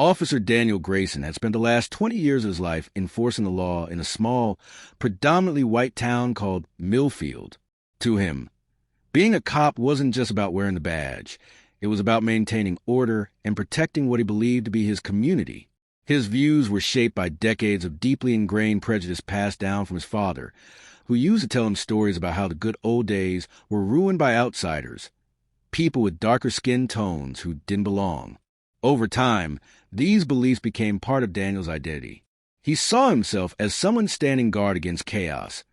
Officer Daniel Grayson had spent the last 20 years of his life enforcing the law in a small, predominantly white town called Millfield. To him, being a cop wasn't just about wearing the badge. It was about maintaining order and protecting what he believed to be his community. His views were shaped by decades of deeply ingrained prejudice passed down from his father, who used to tell him stories about how the good old days were ruined by outsiders, people with darker skin tones who didn't belong. Over time, these beliefs became part of Daniel's identity. He saw himself as someone standing guard against chaos,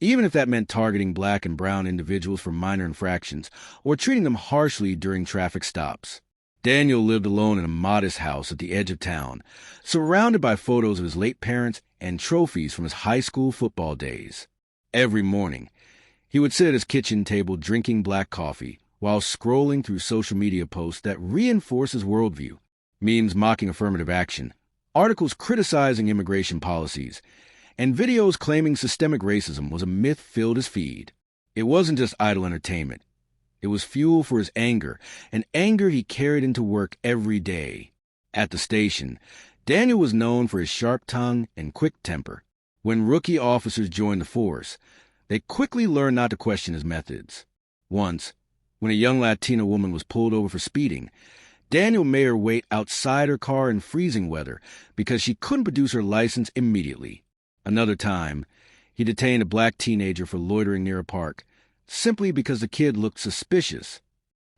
even if that meant targeting black and brown individuals for minor infractions or treating them harshly during traffic stops. Daniel lived alone in a modest house at the edge of town, surrounded by photos of his late parents and trophies from his high school football days. Every morning, he would sit at his kitchen table drinking black coffee while scrolling through social media posts that reinforce his worldview. Memes mocking affirmative action, articles criticizing immigration policies, and videos claiming systemic racism was a myth-filled his feed. It wasn't just idle entertainment. It was fuel for his anger, an anger he carried into work every day. At the station, Daniel was known for his sharp tongue and quick temper. When rookie officers joined the force, they quickly learned not to question his methods. Once, when a young Latina woman was pulled over for speeding, Daniel made her wait outside her car in freezing weather because she couldn't produce her license immediately. Another time, he detained a black teenager for loitering near a park, simply because the kid looked suspicious.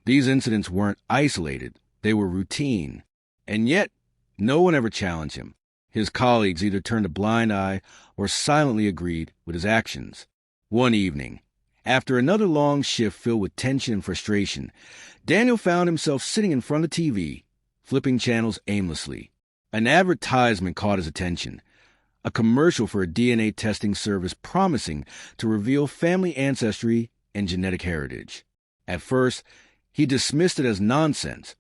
These incidents weren't isolated, they were routine. And yet, no one ever challenged him. His colleagues either turned a blind eye or silently agreed with his actions. One evening, after another long shift filled with tension and frustration, Daniel found himself sitting in front of the TV, flipping channels aimlessly. An advertisement caught his attention, a commercial for a DNA testing service promising to reveal family ancestry and genetic heritage. At first, he dismissed it as nonsense,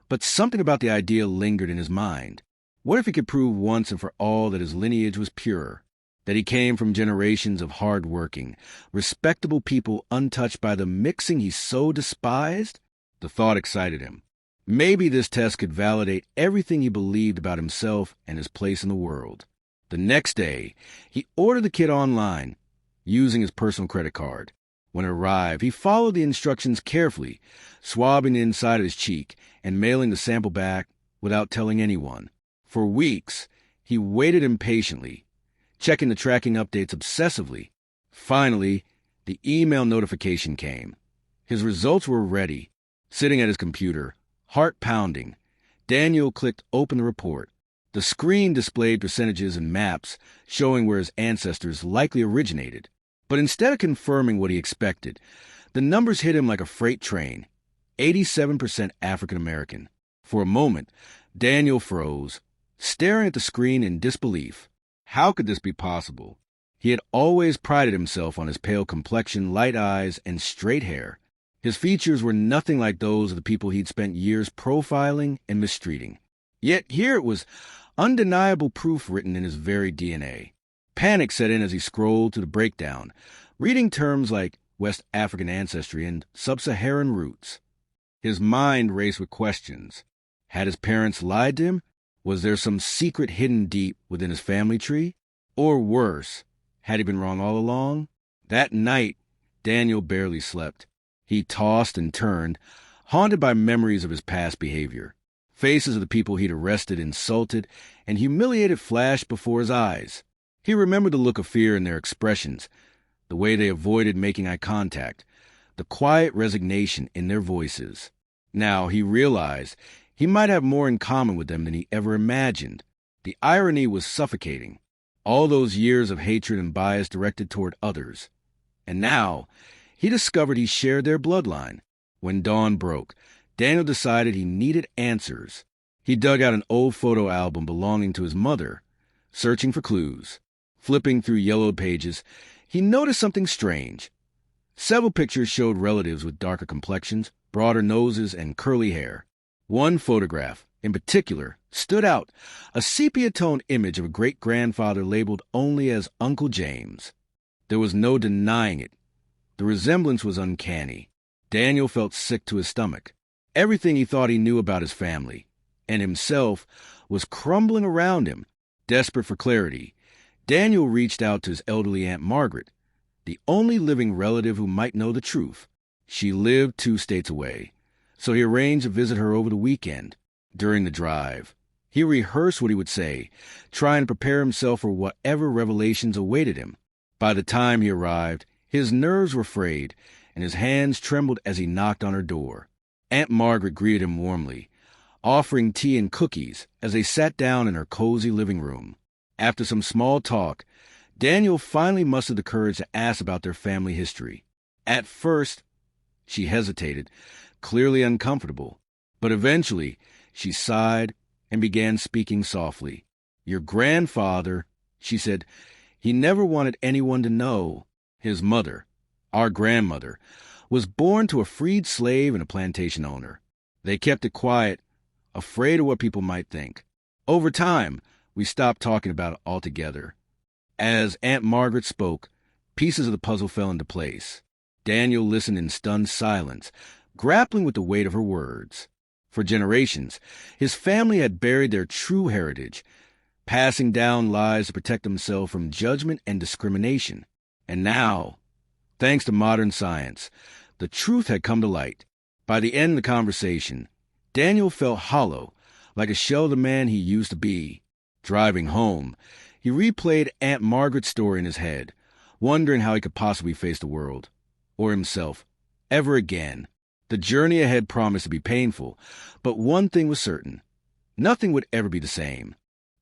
but something about the idea lingered in his mind. What if he could prove once and for all that his lineage was pure, that he came from generations of hard-working, respectable people untouched by the mixing he so despised? The thought excited him. Maybe this test could validate everything he believed about himself and his place in the world. The next day, he ordered the kit online, using his personal credit card. When it arrived, he followed the instructions carefully, swabbing the inside of his cheek and mailing the sample back without telling anyone. For weeks, he waited impatiently, checking the tracking updates obsessively. Finally, the email notification came. His results were ready. Sitting at his computer, heart pounding, Daniel clicked open the report. The screen displayed percentages and maps showing where his ancestors likely originated. But instead of confirming what he expected, the numbers hit him like a freight train. 87% African American. For a moment, Daniel froze, staring at the screen in disbelief. How could this be possible? He had always prided himself on his pale complexion, light eyes, and straight hair. His features were nothing like those of the people he'd spent years profiling and mistreating. Yet here it was undeniable proof written in his very DNA. Panic set in as he scrolled to the breakdown, reading terms like West African ancestry and sub-Saharan roots. His mind raced with questions. Had his parents lied to him? Was there some secret hidden deep within his family tree? Or worse, had he been wrong all along? That night, Daniel barely slept. He tossed and turned, haunted by memories of his past behavior. Faces of the people he'd arrested, insulted, and humiliated flashed before his eyes. He remembered the look of fear in their expressions, the way they avoided making eye contact, the quiet resignation in their voices. Now he realized he might have more in common with them than he ever imagined. The irony was suffocating. All those years of hatred and bias directed toward others. And now, he discovered he shared their bloodline. When dawn broke, Daniel decided he needed answers. He dug out an old photo album belonging to his mother, searching for clues. Flipping through yellowed pages, he noticed something strange. Several pictures showed relatives with darker complexions, broader noses, and curly hair. One photograph, in particular, stood out, a sepia-toned image of a great-grandfather labeled only as Uncle James. There was no denying it. The resemblance was uncanny. Daniel felt sick to his stomach. Everything he thought he knew about his family, and himself was crumbling around him. Desperate for clarity, Daniel reached out to his elderly Aunt Margaret, the only living relative who might know the truth. She lived 2 states away, so he arranged to visit her over the weekend. During the drive, he rehearsed what he would say, trying to prepare himself for whatever revelations awaited him. By the time he arrived, his nerves were frayed, and his hands trembled as he knocked on her door. Aunt Margaret greeted him warmly, offering tea and cookies as they sat down in her cozy living room. After some small talk, Daniel finally mustered the courage to ask about their family history. At first, she hesitated, clearly uncomfortable, but eventually she sighed and began speaking softly. "Your grandfather," she said, "he never wanted anyone to know. His mother, our grandmother, was born to a freed slave and a plantation owner. They kept it quiet, afraid of what people might think. Over time, we stopped talking about it altogether." As Aunt Margaret spoke, pieces of the puzzle fell into place. Daniel listened in stunned silence, grappling with the weight of her words. For generations, his family had buried their true heritage, passing down lies to protect themselves from judgment and discrimination. And now, thanks to modern science, the truth had come to light. By the end of the conversation, Daniel felt hollow, like a shell of the man he used to be. Driving home, he replayed Aunt Margaret's story in his head, wondering how he could possibly face the world, or himself, ever again. The journey ahead promised to be painful, but one thing was certain: nothing would ever be the same.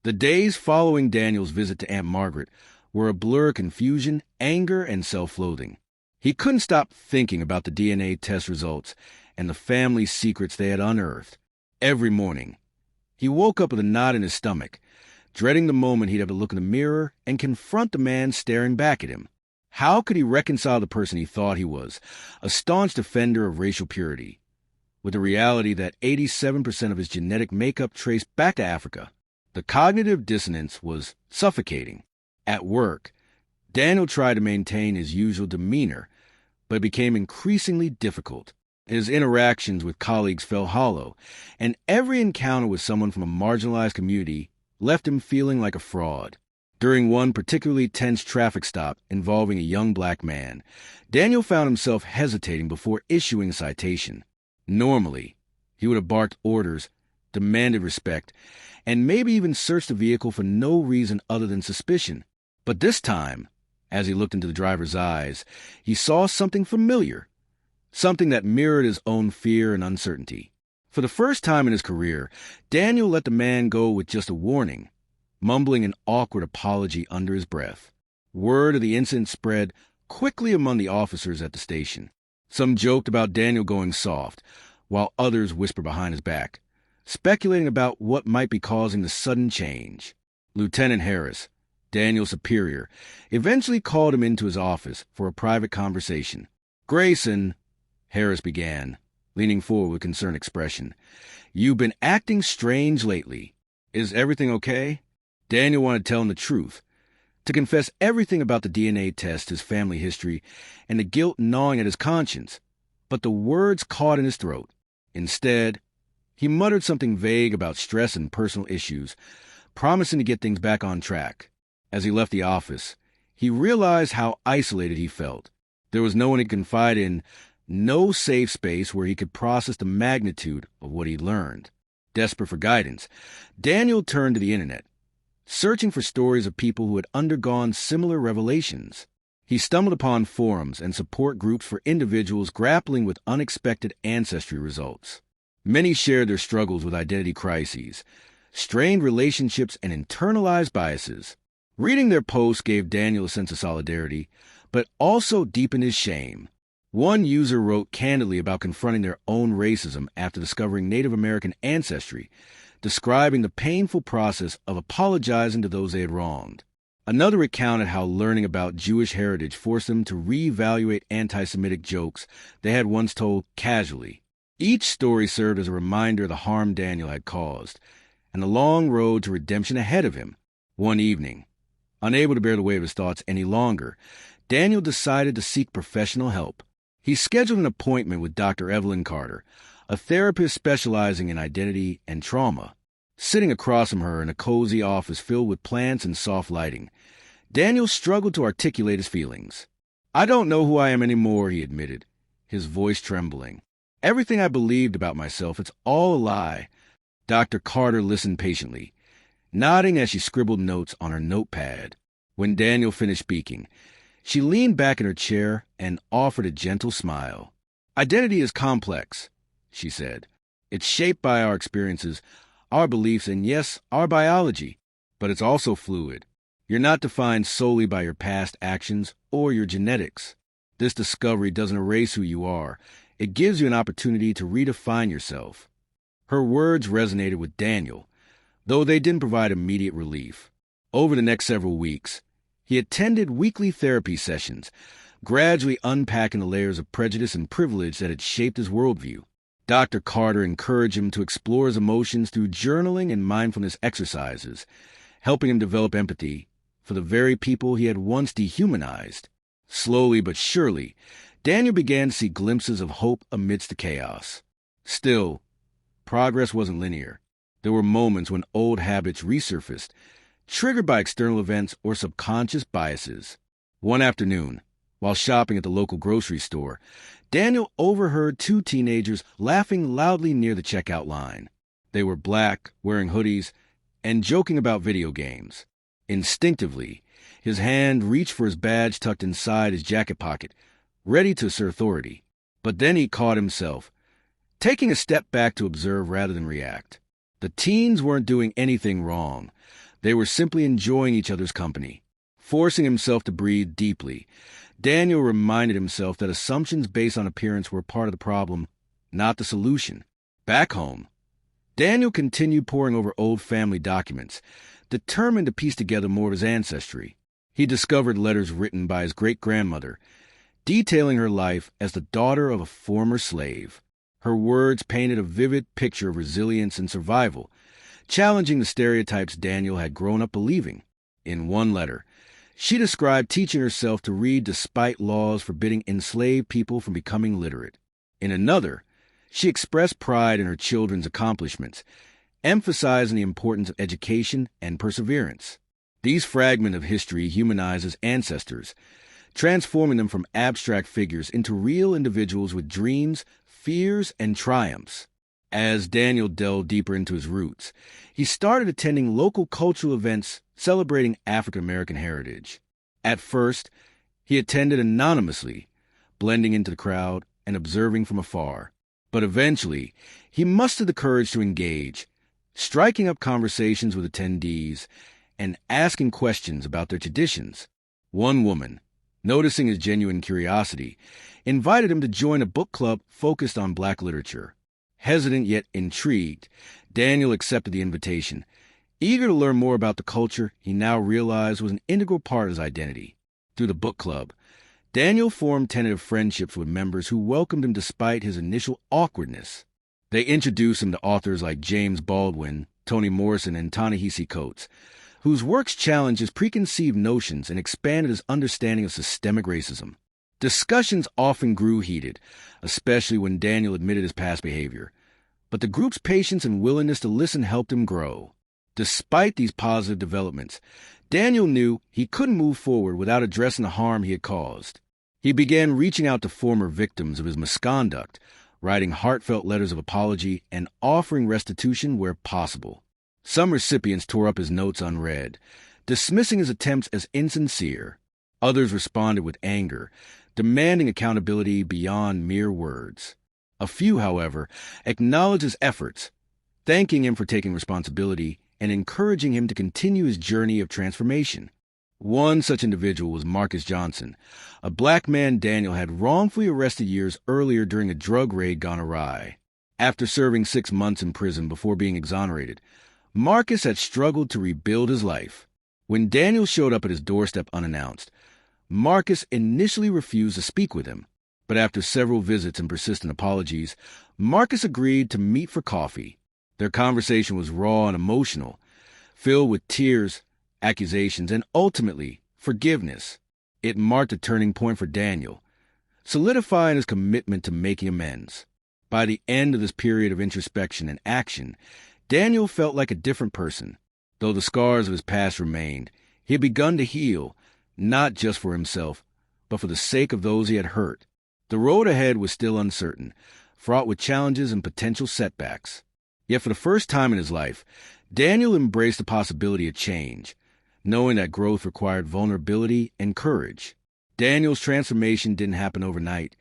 The days following Daniel's visit to Aunt Margaret were a blur of confusion, anger, and self-loathing. He couldn't stop thinking about the DNA test results and the family secrets they had unearthed. Every morning, he woke up with a knot in his stomach, dreading the moment he'd have to look in the mirror and confront the man staring back at him. How could he reconcile the person he thought he was, a staunch defender of racial purity, with the reality that 87% of his genetic makeup traced back to Africa? The cognitive dissonance was suffocating. At work, Daniel tried to maintain his usual demeanor, but it became increasingly difficult. His interactions with colleagues fell hollow, and every encounter with someone from a marginalized community left him feeling like a fraud. During one particularly tense traffic stop involving a young black man, Daniel found himself hesitating before issuing a citation. Normally, he would have barked orders, demanded respect, and maybe even searched the vehicle for no reason other than suspicion. But this time, as he looked into the driver's eyes, he saw something familiar, something that mirrored his own fear and uncertainty. For the first time in his career, Daniel let the man go with just a warning, mumbling an awkward apology under his breath. Word of the incident spread quickly among the officers at the station. Some joked about Daniel going soft, while others whispered behind his back, speculating about what might be causing the sudden change. Lieutenant Harris, Daniel's superior, eventually called him into his office for a private conversation. "Grayson," Harris began, leaning forward with concerned expression, "you've been acting strange lately. Is everything okay?" Daniel wanted to tell him the truth, to confess everything about the DNA test, his family history, and the guilt gnawing at his conscience, but the words caught in his throat. Instead, he muttered something vague about stress and personal issues, promising to get things back on track. As he left the office, he realized how isolated he felt. There was no one he could confide in, no safe space where he could process the magnitude of what he'd learned. Desperate for guidance, Daniel turned to the internet, searching for stories of people who had undergone similar revelations. He stumbled upon forums and support groups for individuals grappling with unexpected ancestry results. Many shared their struggles with identity crises, strained relationships, and internalized biases. Reading their posts gave Daniel a sense of solidarity, but also deepened his shame. One user wrote candidly about confronting their own racism after discovering Native American ancestry, describing the painful process of apologizing to those they had wronged. Another recounted how learning about Jewish heritage forced them to reevaluate anti-Semitic jokes they had once told casually. Each story served as a reminder of the harm Daniel had caused, and the long road to redemption ahead of him. One evening, unable to bear the weight of his thoughts any longer, Daniel decided to seek professional help. He scheduled an appointment with Dr. Evelyn Carter, a therapist specializing in identity and trauma. Sitting across from her in a cozy office filled with plants and soft lighting, Daniel struggled to articulate his feelings. "I don't know who I am anymore," he admitted, his voice trembling. "Everything I believed about myself, it's all a lie." Dr. Carter listened patiently, nodding as she scribbled notes on her notepad. When Daniel finished speaking, she leaned back in her chair and offered a gentle smile. "Identity is complex," she said. "It's shaped by our experiences, our beliefs, and yes, our biology. But it's also fluid. You're not defined solely by your past actions or your genetics. This discovery doesn't erase who you are. It gives you an opportunity to redefine yourself." Her words resonated with Daniel, though they didn't provide immediate relief. Over the next several weeks, he attended weekly therapy sessions, gradually unpacking the layers of prejudice and privilege that had shaped his worldview. Dr. Carter encouraged him to explore his emotions through journaling and mindfulness exercises, helping him develop empathy for the very people he had once dehumanized. Slowly but surely, Daniel began to see glimpses of hope amidst the chaos. Still, progress wasn't linear. There were moments when old habits resurfaced, triggered by external events or subconscious biases. One afternoon, while shopping at the local grocery store, Daniel overheard two teenagers laughing loudly near the checkout line. They were black, wearing hoodies, and joking about video games. Instinctively, his hand reached for his badge tucked inside his jacket pocket, ready to assert authority. But then he caught himself, taking a step back to observe rather than react. The teens weren't doing anything wrong. They were simply enjoying each other's company. Forcing himself to breathe deeply, Daniel reminded himself that assumptions based on appearance were part of the problem, not the solution. Back home, Daniel continued poring over old family documents, determined to piece together more of his ancestry. He discovered letters written by his great-grandmother, detailing her life as the daughter of a former slave. Her words painted a vivid picture of resilience and survival, challenging the stereotypes Daniel had grown up believing. In one letter, she described teaching herself to read despite laws forbidding enslaved people from becoming literate. In another, she expressed pride in her children's accomplishments, emphasizing the importance of education and perseverance. These fragments of history humanizes ancestors, transforming them from abstract figures into real individuals with dreams, fears, and triumphs. As Daniel delved deeper into his roots, he started attending local cultural events celebrating African American heritage. At first, he attended anonymously, blending into the crowd and observing from afar. But eventually, he mustered the courage to engage, striking up conversations with attendees and asking questions about their traditions. One woman, noticing his genuine curiosity, invited him to join a book club focused on Black literature. Hesitant yet intrigued, Daniel accepted the invitation, eager to learn more about the culture he now realized was an integral part of his identity. Through the book club, Daniel formed tentative friendships with members who welcomed him despite his initial awkwardness. They introduced him to authors like James Baldwin, Toni Morrison, and Ta-Nehisi Coates, whose works challenged his preconceived notions and expanded his understanding of systemic racism. Discussions often grew heated, especially when Daniel admitted his past behavior. But the group's patience and willingness to listen helped him grow. Despite these positive developments, Daniel knew he couldn't move forward without addressing the harm he had caused. He began reaching out to former victims of his misconduct, writing heartfelt letters of apology and offering restitution where possible. Some recipients tore up his notes unread, dismissing his attempts as insincere. Others responded with anger, demanding accountability beyond mere words. A few, however, acknowledged his efforts, thanking him for taking responsibility and encouraging him to continue his journey of transformation. One such individual was Marcus Johnson, a black man Daniel had wrongfully arrested years earlier during a drug raid gone awry. After serving 6 months in prison before being exonerated, Marcus had struggled to rebuild his life. When Daniel showed up at his doorstep unannounced, Marcus initially refused to speak with him, but after several visits and persistent apologies, Marcus agreed to meet for coffee. Their conversation was raw and emotional, filled with tears, accusations, and ultimately, forgiveness. It marked a turning point for Daniel, solidifying his commitment to making amends. By the end of this period of introspection and action, Daniel felt like a different person. Though the scars of his past remained, he had begun to heal, not just for himself, but for the sake of those he had hurt. The road ahead was still uncertain, fraught with challenges and potential setbacks. Yet for the first time in his life, Daniel embraced the possibility of change, knowing that growth required vulnerability and courage. Daniel's transformation didn't happen overnight,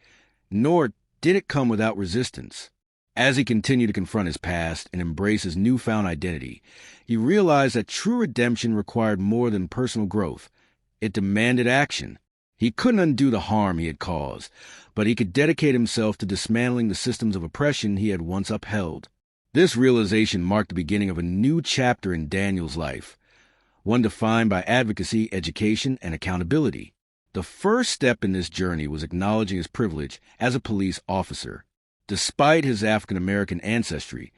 nor did it come without resistance. As he continued to confront his past and embrace his newfound identity, he realized that true redemption required more than personal growth. It demanded action. He couldn't undo the harm he had caused, but he could dedicate himself to dismantling the systems of oppression he had once upheld. This realization marked the beginning of a new chapter in Daniel's life, one defined by advocacy, education, and accountability. The first step in this journey was acknowledging his privilege as a police officer. Despite his African-American ancestry,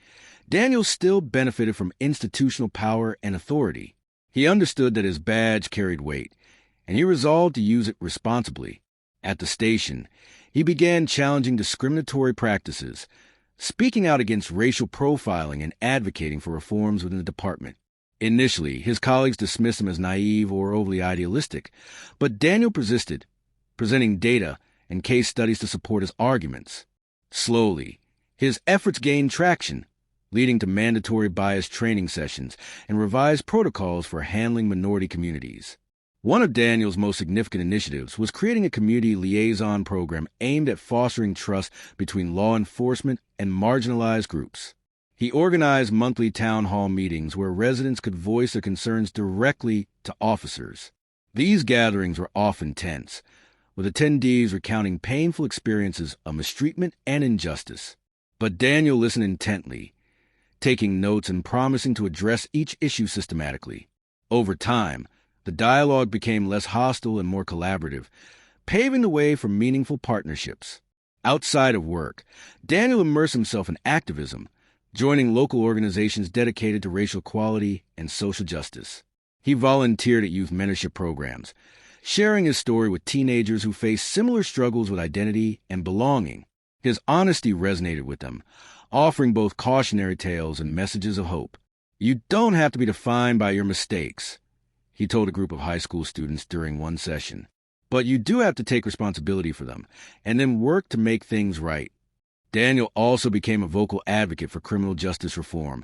Daniel still benefited from institutional power and authority. He understood that his badge carried weight, and he resolved to use it responsibly. At the station, he began challenging discriminatory practices, speaking out against racial profiling and advocating for reforms within the department. Initially, his colleagues dismissed him as naive or overly idealistic, but Daniel persisted, presenting data and case studies to support his arguments. Slowly, his efforts gained traction, leading to mandatory bias training sessions and revised protocols for handling minority communities. One of Daniel's most significant initiatives was creating a community liaison program aimed at fostering trust between law enforcement and marginalized groups. He organized monthly town hall meetings where residents could voice their concerns directly to officers. These gatherings were often tense, with attendees recounting painful experiences of mistreatment and injustice. But Daniel listened intently, taking notes and promising to address each issue systematically. Over time, the dialogue became less hostile and more collaborative, paving the way for meaningful partnerships. Outside of work, Daniel immersed himself in activism, joining local organizations dedicated to racial equality and social justice. He volunteered at youth mentorship programs, sharing his story with teenagers who faced similar struggles with identity and belonging. His honesty resonated with them, offering both cautionary tales and messages of hope. "You don't have to be defined by your mistakes," he told a group of high school students during one session. "But you do have to take responsibility for them, and then work to make things right." Daniel also became a vocal advocate for criminal justice reform,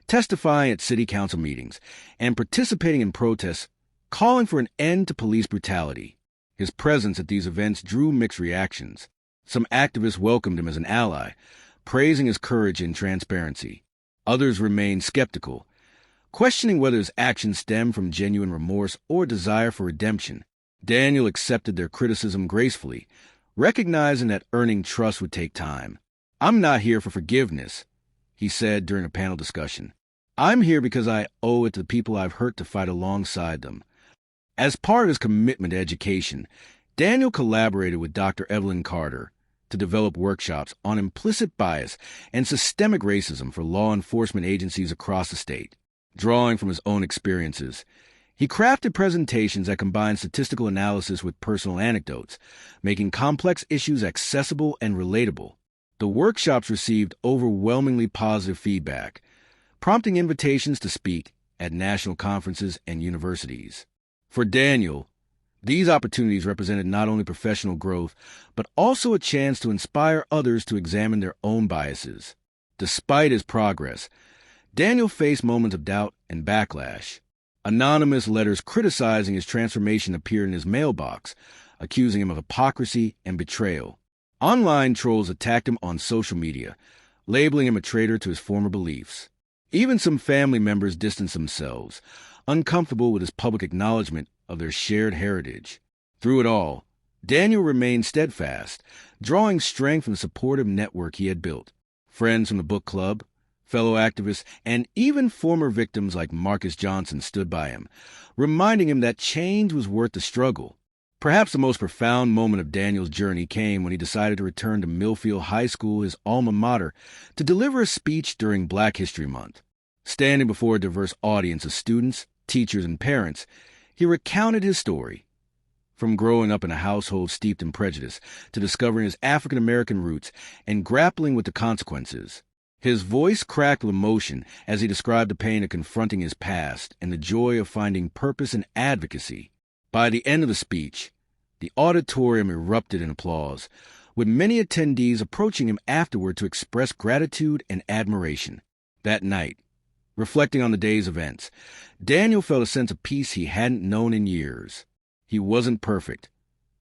testifying at city council meetings and participating in protests calling for an end to police brutality. His presence at these events drew mixed reactions. Some activists welcomed him as an ally, praising his courage and transparency. Others remained skeptical, questioning whether his actions stemmed from genuine remorse or desire for redemption. Daniel accepted their criticism gracefully, recognizing that earning trust would take time. "I'm not here for forgiveness," he said during a panel discussion. "I'm here because I owe it to the people I've hurt to fight alongside them." As part of his commitment to education, Daniel collaborated with Dr. Evelyn Carter to develop workshops on implicit bias and systemic racism for law enforcement agencies across the state. Drawing from his own experiences, he crafted presentations that combined statistical analysis with personal anecdotes, making complex issues accessible and relatable. The workshops received overwhelmingly positive feedback, prompting invitations to speak at national conferences and universities. For Daniel, these opportunities represented not only professional growth, but also a chance to inspire others to examine their own biases. Despite his progress, Daniel faced moments of doubt and backlash. Anonymous letters criticizing his transformation appeared in his mailbox, accusing him of hypocrisy and betrayal. Online trolls attacked him on social media, labeling him a traitor to his former beliefs. Even some family members distanced themselves, uncomfortable with his public acknowledgement of their shared heritage. Through it all, Daniel remained steadfast, drawing strength from the supportive network he had built. Friends from the book club, fellow activists, and even former victims like Marcus Johnson stood by him, reminding him that change was worth the struggle. Perhaps the most profound moment of Daniel's journey came when he decided to return to Millfield High School, his alma mater, to deliver a speech during Black History Month. Standing before a diverse audience of students, teachers, and parents, he recounted his story. From growing up in a household steeped in prejudice to discovering his African-American roots and grappling with the consequences. His voice cracked with emotion as he described the pain of confronting his past and the joy of finding purpose in advocacy. By the end of the speech, the auditorium erupted in applause, with many attendees approaching him afterward to express gratitude and admiration. That night, reflecting on the day's events, Daniel felt a sense of peace he hadn't known in years. He wasn't perfect.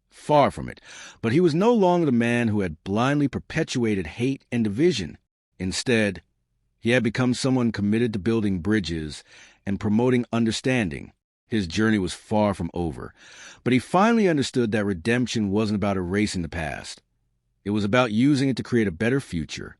Far from it, but he was no longer the man who had blindly perpetuated hate and division. Instead, he had become someone committed to building bridges and promoting understanding. His journey was far from over, but he finally understood that redemption wasn't about erasing the past. It was about using it to create a better future.